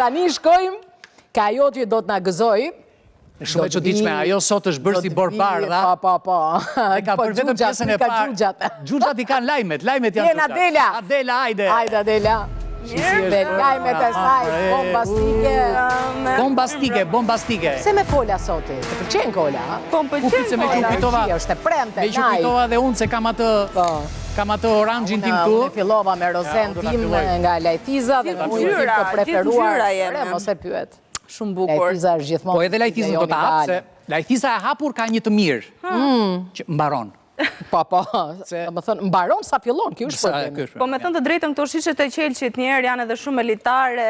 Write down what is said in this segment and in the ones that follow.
tani shkojmë, ka ajo që do të na gëzoj. Shumë e çuditshme, ajo sot është bërë si borbardha. Po. E ka bërë vetëm pjesën e parë. Xhuxhat i kanë lajmet janë xhuxhat. Jena Adela. Adela, hajde. Hajde Adela. Me lajmet e saj, bombastike. Se me kola soti? Të pëlqen kola? Po më pëlqen kola. Është e premte, me që kujtova dhe unë se kam atë orangjin tim këtu. Unë fillova me rozen tim nga Lajtiza dhe me ujë të preferuar. Mos e pyet. Shumë bukur. Lajtiza është gjithmonë. Po edhe Lajtizën do ta hap, se Lajtiza e hapur ka një të mirë, që mbaron. Po, më thënë, mbaron sa fillon, kjo është problemi. Po me thënë të drejtën këto shishet e qelqit njerë janë edhe shumë elitare,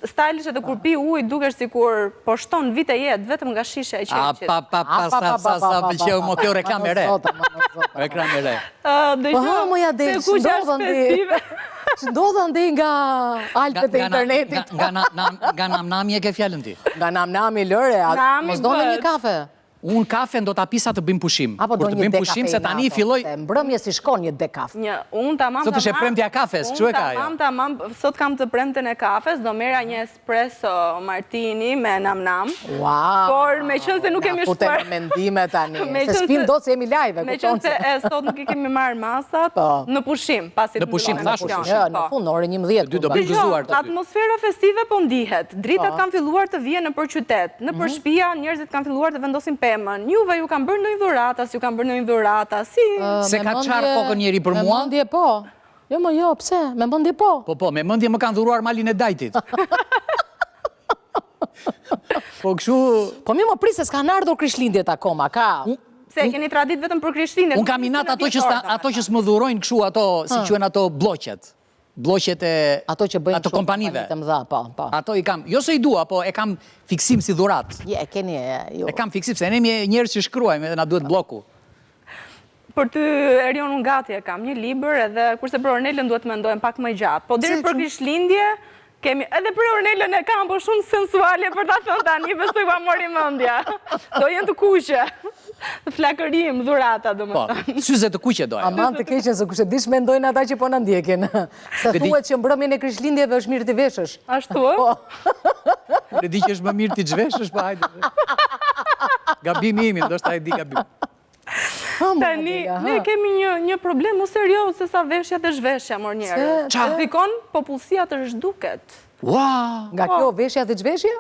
stylish edhe kur pi ujë dukesh sikur po shton vite jetë vetëm nga shishe e qelqit. Sa pëlqeu mo kjo reklam e re. Reklam e re. Po moja del, ndodha ndi nga alpet e internetit. Nga namnami e ke fjallën ti? Nga namnami lëre, mos do në një kafe. Unë kafe do t'a pisa të bëjmë pushim. Apo do një dekafejnë se tani filloj... Mbrëmje si shkon një dekaf. Unë tamam... Sot është e premtja kafes, që e ka jo? Sot kam të premtën e kafes, do mera një espresso martini me nam-nam. Wow! Por me qënë se nuk kemi shpër... Pute me mendime tani, se spim do të jemi live. Me qënë se sot nuk i kemi marrë masat, në pushim. Në pushim, thashtë. Në fund, orë 11. Atmosfera festive po ndihet. Dritat kanë filluar të vijë nëpër qytet. Nëpër shtëpia, njerëzit kanë filluar të vendosin juve ju kanë bërë ndonjë dhurata, si ju kanë bërë ndonjë dhurata, si... Se ka qarë kokën njeri për mua? Me mendje po. Jo, pse? Me mendje po. Po, me mendje më kanë dhuruar malin e dajtit. Po kështu... Po mi më prisë, s'ka në ardhur Krishtlindjet akoma, ka... Se keni tradit vetëm për Krishtlindjet. Unë kam inat ato që s'më dhurojnë kështu ato, si quen ato bloqet. Bloqet e ato kompanive. Ato i kam, jo se i dua, po e kam fiksim si dhurat. E kam fiksim, se ne njerës që shkruajme dhe na duhet bloku. Për ty, Erion, unë gati e kam një libër, edhe kurse për Ornelën duhet të mendojmë pak më gjatë. Po deri për Krishtlindje, kemi, edhe për Ornelën e kam, po shumë sensuale për ta thënë tani, besoj pa mori mendja. Do jenë të kuqe. Flakërim, dhurata, do më thënë. Po, syze të kuqe dojë. Aman të keqen, se kushe dish mendojnë ata që po në ndjekin. Se thuet që mbrëmjen e Krishtlindjeve është mirë t'i veshësh. Ashtu e? Po. Në di që është më mirë t'i gjveshësh, pa hajde. Gabimi imi, ndoshta e di gabim. Tani, ne kemi një problem më serios se sa veshja të zhveshja, mor njerë. Qa? Fikon, popullsia të zhduket. Ua! Nga kjo veshja dhe zhveshja?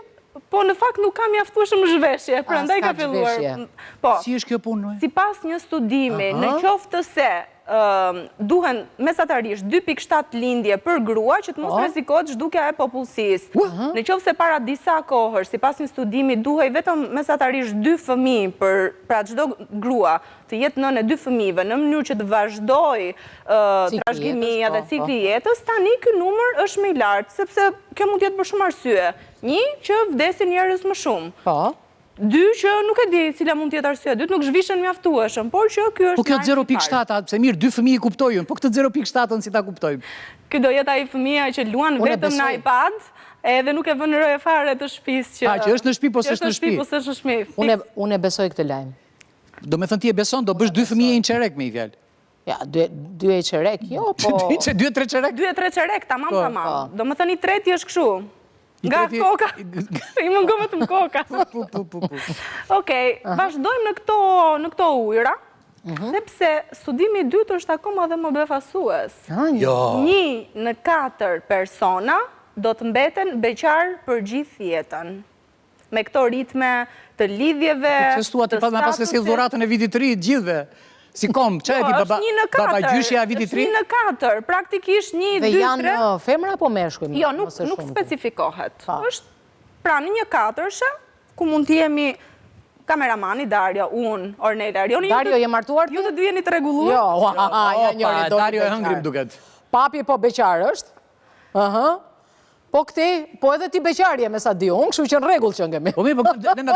Po, në fakt nuk kam jaftueshëm zhveshje, prandaj ka filluar. Po, si është kjo punë? Si pas një studimi, në qoftë se duhen mesatarisht 2.7 lindje për grua që të mos rrezikohet zhdukja e popullsisë. Në qoftë se para disa kohësh, si pas një studimi, duhej vetëm mesatarisht 2 fëmijë për pra çdo grua të jetë nënë e 2 fëmijëve në mënyrë që të vazhdojë trashëgimia dhe cikli i jetës, tani ky numër është më i lartë, sepse kjo mund të jetë për shumë arsye. Një, që vdesin njerëz më shumë. Po. 2, që nuk e di cila mund tjetë arsye, 2, nuk zhvishën mjaftueshëm, por që kjo është... Po kjo 0.7, se mirë, 2 fëmijë kuptojnë, po këtë 0.7 si ta kuptojnë? Kjo do jetë ai fëmija që luan vetëm në iPad, edhe nuk e vënë re fare të shtëpisë që... Që është në shtëpi, po s'është në shtëpi. Po s'është në shtëpi. Unë e besoj këtë lajm. Do me thënë ti e beson, do bësh 2 fëmijë e 1 qerek me i fjalë. Ja, 2 e qerek, jo, po... 2-3 qerek? 2-3 qerek, tamam. Do me thënë i treti është kështu. Nga koka, i mungo vetëm koka. Okej, vazhdojmë në këto ujra, sepse studimi i dytë është akoma dhe më befasues. 1 në 4 persona do të mbeten beqar për gjithë jetën. Me këto ritme të lidhjeve, të statusit. Me pas kësi dhuratën e vitit 3 gjithve. Si kom, që e di baba gjyshja vitit 3? 1 në 4, praktikisht 1, 2, 3. Dhe janë femra apo meshkuj? Jo, nuk specifikohet. është pra në 1/4, ku mund të jemi kameramani, Dario, unë, Ornella, Erioni. Dario, je martuar? Ju të dy jeni të regulluar? Jo, Dario e hëngrim duket. Papi po beqar është? Po këti, po edhe ti beqarje me sa di unë, kështu që në regull që ngemi. Po mi, ne na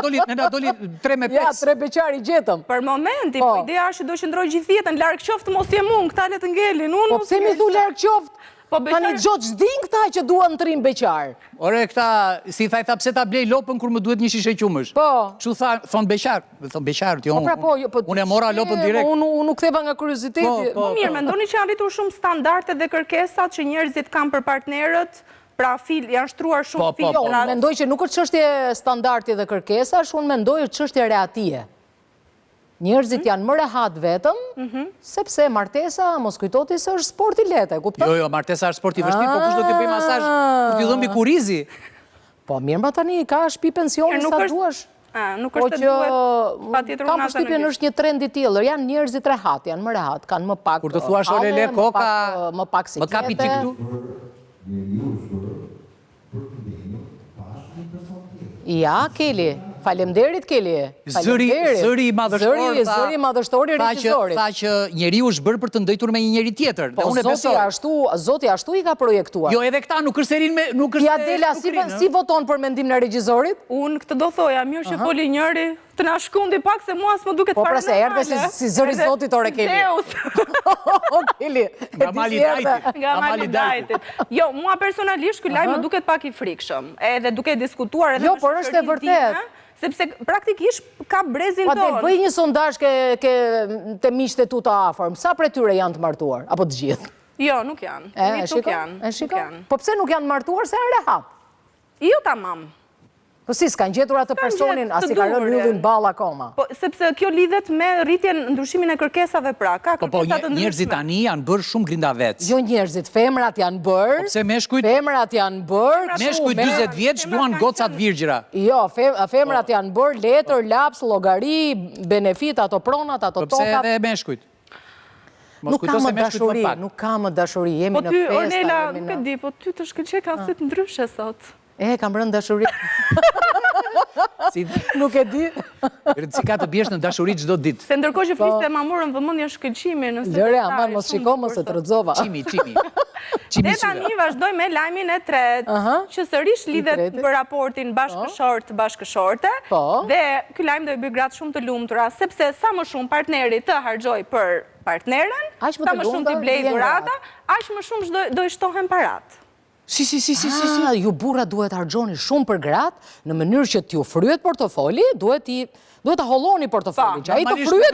doli 3 me 5. Ja, 3 beqari gjetëm. Për momenti, po ideja është që do qëndroj gjithë jetën, larg qoftë mos jem unë, këta le të ngelin, unë... Po pse mi thu larg qoftë? Tani gjotë zdin këta që duan të rinë beqar. Ore, këta, si thaj, tha pse ta blej lopën kur më duhet një shishe qumësh. Po. Që thonë beqar, thonë beqar, unë e mora lopën direkt. Unë nuk theva nga kurioziteti. Po mirë, mendoni që janë rritur shumë standarde dhe kërkesat që njerëzit kanë për partnerët, pra janë shtruar shumë filtra. Unë mendoj që nuk është çështje standardi dhe kërkesash, unë mendoj është çështje rehatije. Njerëzit janë më rehat vetëm, sepse martesa, mos kujtoti se është sport i lehtë, e kupton? Jo, martesa është sport i vështirë, po kush do t'i bëj masazh kur t'i dhëmbi kurizi? Po mirë ma tani, ka shtëpi pensioni sa duash. Nuk është të duhet pa tjetër kam përshtypjen është një trend i tillë, janë njerëzit rehat, janë më rehat, kanë më pak kur të thuash olele koka, më pak më kapi ti këtu. Ja, Keli, faleminderit Keli. Zëri i madhështori, zëri i madhështori regjisorit. Tha që njeriu është bërë për të ndëjtur me një njeri tjetër. Po Zoti ashtu i ka projektuar. Jo, edhe këta nuk është serin me nuk është. Ja Dela, si voton për mendimin e regjisorit? Unë këtë do thoja, mirë që foli njëri, të na shkundi pak se mua s'më duket fare. Po pra se erdhe si zëri Zotit ore Keli. Keli. Nga mali dajtit. Jo, mua personalisht ky lajm më duket pak i frikshëm. Edhe duke diskutuar edhe jo, por është e vërtet. Sepse praktikisht ka brezin tonë. Pa bëj një sondazh te miqtë tu të afërm. Sa prej tyre janë të martuar apo të gjithë? Jo, nuk janë. E shikon? Po pse nuk janë martuar se janë rehat? Jo tamam. Po si s'kan gjetur atë personin, as i ka rënë mbyllin ball akoma. Po sepse kjo lidhet me rritjen ndryshimin e kërkesave pra. Ka kërkesa të ndryshme. Po njerëzit tani janë bërë shumë grindavec. Jo njerëzit, femrat janë bërë. Po pse meshkujt? Femrat janë bërë. Meshkujt 40 vjeç duan gocat virgjëra. Jo, femrat janë bërë letër, laps, llogari, benefit, ato pronat, ato tokat. Po pse edhe meshkujt? Nuk ka më dashuri, nuk ka më dashuri, jemi në festa. Po ty, Ornela, nuk e di, po ty të shkëlqej ka se të ndryshe sot. Kam rënë dashuri. Nuk e di. Si ka të bjesh në dashuri çdo ditë. Se ndërkohë që fliste ma morën vëmendje shkëlqimin. Lëre, ama mos shiko, mos e tërëzova. Qimi. Dhe tani vazhdoj me lajmin e tretë, që sërish lidhet për raportin bashkëshorte, dhe ky lajm do i bëj gratë shumë të lumtura, sepse sa më shumë partneri të harxoj për partneren, sa më shumë t'i blej dhurata, aq më shumë do i shtohen parat. Si. Ju burra duhet harxhoni shumë për gratë, në mënyrë që t'ju fryet portofoli, duhet ta holloni portofoli, që ai të fryet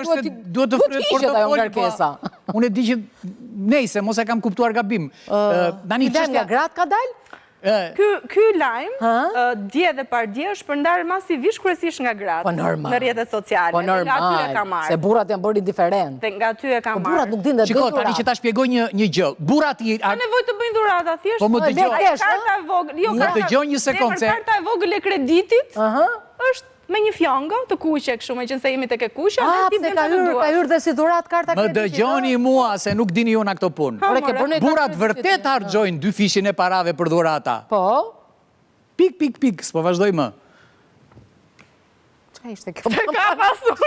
duhet të hiqet ajo ngarkesa. Unë e di që nejse, mos e kam kuptuar gabim. Tani çështja nga gratë ka dalë? Ky lajm, dje dhe pardje, është përndarë masivisht kryesisht nga gratë në rrjetet sociale. Po normal, se burrat janë bërë indiferent. Dhe nga ty e ka marrë. Po burrat nuk dinë dhe bëjnë dhuratë. Shiko, tani që ta shpjegoj një gjë. Burrat i... Ka nevojë të bëjnë dhurata, thjesht. Po më dëgjoj një sekond se... Karta e vogël e kreditit është me një fjanga të kuqe kështu, me qenë se jemi tek e kuqja, pse ka hyrë dhe si dhurat karta kreditit. Më dëgjoni mua se nuk dini ju në këto punë. Burrat vërtet harxojnë 2 fishin e parave për dhurata. Po? Pik, s'po vazhdoj më. Qa ishte kjo? Se ka pasur.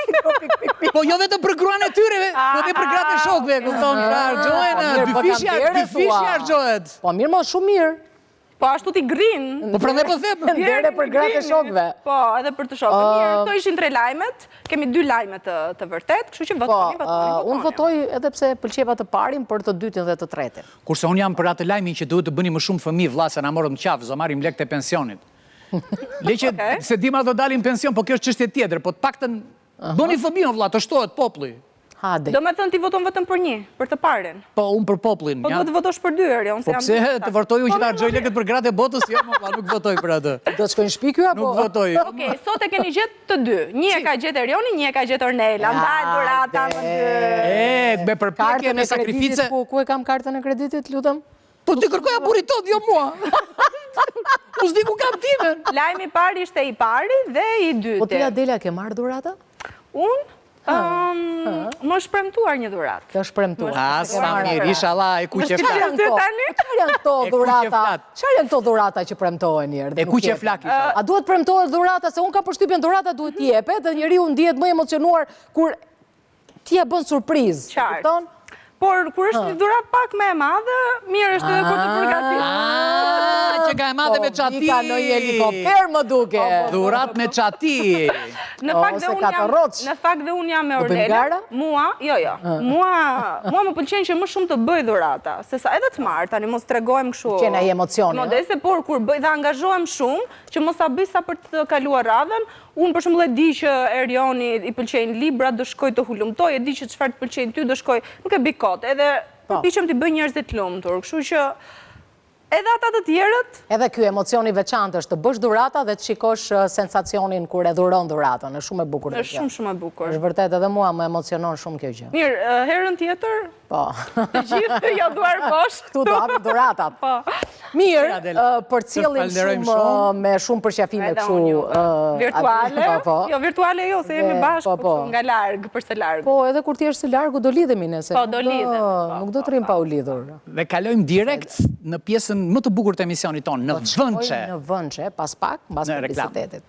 Po jo vetëm për gruan e tyre, po dhe për gratë e shokve, kupton, harxojnë, 2 fishi harxohet. Po mirë, më shumë mirë. Po ashtu ti grin. Po prandaj po them. Ndere për gratë e shokëve. Po, edhe për të shokëve. Mirë, këto ishin 3 lajmet. Kemi 2 lajme të vërtet, kështu që votoni. Unë votoj edhe pse pëlqeva të parin për të dytin dhe të tretin. Kurse unë jam për atë lajmin që duhet të bëni më shumë fëmijë, vlla, se na morëm qafë, do marrim lekë të pensionit. Leqe se dima do dalim pension, po kjo është çështje tjetër, po të paktën bëni fëmijë, vlla, të shtohet populli. Do me thënë ti voton vetëm për një, për të parin. Po, unë për popullin. Po do të votosh për 2 herë. Po pse të votoj unë që ta harxoj lekët për gratë e botës, jo, nuk votoj për atë. Do të shkojnë shtëpi ky apo? Nuk votoj. Okej, sot e keni gjetë të 2. Një e ka gjetë Erioni, një e ka gjetë Ornela. Ndaj dhurata më 2. Me përpjekje, me sakrifice. Ku e kam kartën e kreditit, lutem? Po ti kërkoja burrit tot, jo mua. Po s'di ku kam timen. Lajmi i parë ishte i pari dhe i dyti. Po ti Adela ke marrë dhurata? Unë? Më shpremtuar një dhuratë. Të shpremtuar. Sa mirë, inshallah, e kuqe flak. Çfarë janë këto dhurata? Çfarë janë këto dhurata që premtohen njerëz? E kuqe flak. A duhet premtohet dhurata se un kam përshtypjen dhurata duhet t'i jepet dhe njeriu ndihet më emocionuar kur ti ja bën surprizë, kupton? Por kur është një dhurat pak me e madhe, mirë është edhe kur të përgatit. Që ka e madhe me qati. Ka në helikopter më duke. Dhurat me qati. Në fakt dhe unë jam me Ornela. Mua, jo. Mua më pëlqen që më shumë të bëj dhurata. Se sa edhe të marrë, tani mos tregojmë kështu. Qena i emocione. Modeste, por kur bëj dhe angazhohem shumë, që mos ta bëj sa për të kaluar radhën, unë për shembull e di që Erioni i pëlqejnë libra, do shkoj të hulumtoj, e di që çfarë të pëlqejnë ty, do shkoj, nuk e bëj kot, edhe përpiqem të bëj njerëzit lumtur, kështu që Edhe ata të tjerët? Edhe kjo emocioni veçantë është të bësh dhurata dhe të shikosh sensacionin kur e dhuron dhuratën. Është shumë e bukur. Është shumë e bukur. Është vërtet edhe mua më emocionon shumë kjo gjë. Mirë, herën tjetër? Po. Të gjithë ja duar poshtë. Ktu do hapim dhuratat. Po. Mirë, përcjellim shumë me shumë përqafime kështu virtuale. Jo, virtuale jo, se jemi bashkë nga larg, përse larg. Po, edhe kur ti je së largu do lidhemi nëse. Po, do lidhem. Nuk do të rrim pa u lidhur. Dhe kalojmë direkt në pjesën më të bukur të emisionit tonë, në Vënçe. Në Vënçe, pas pak, mbas publicitetit.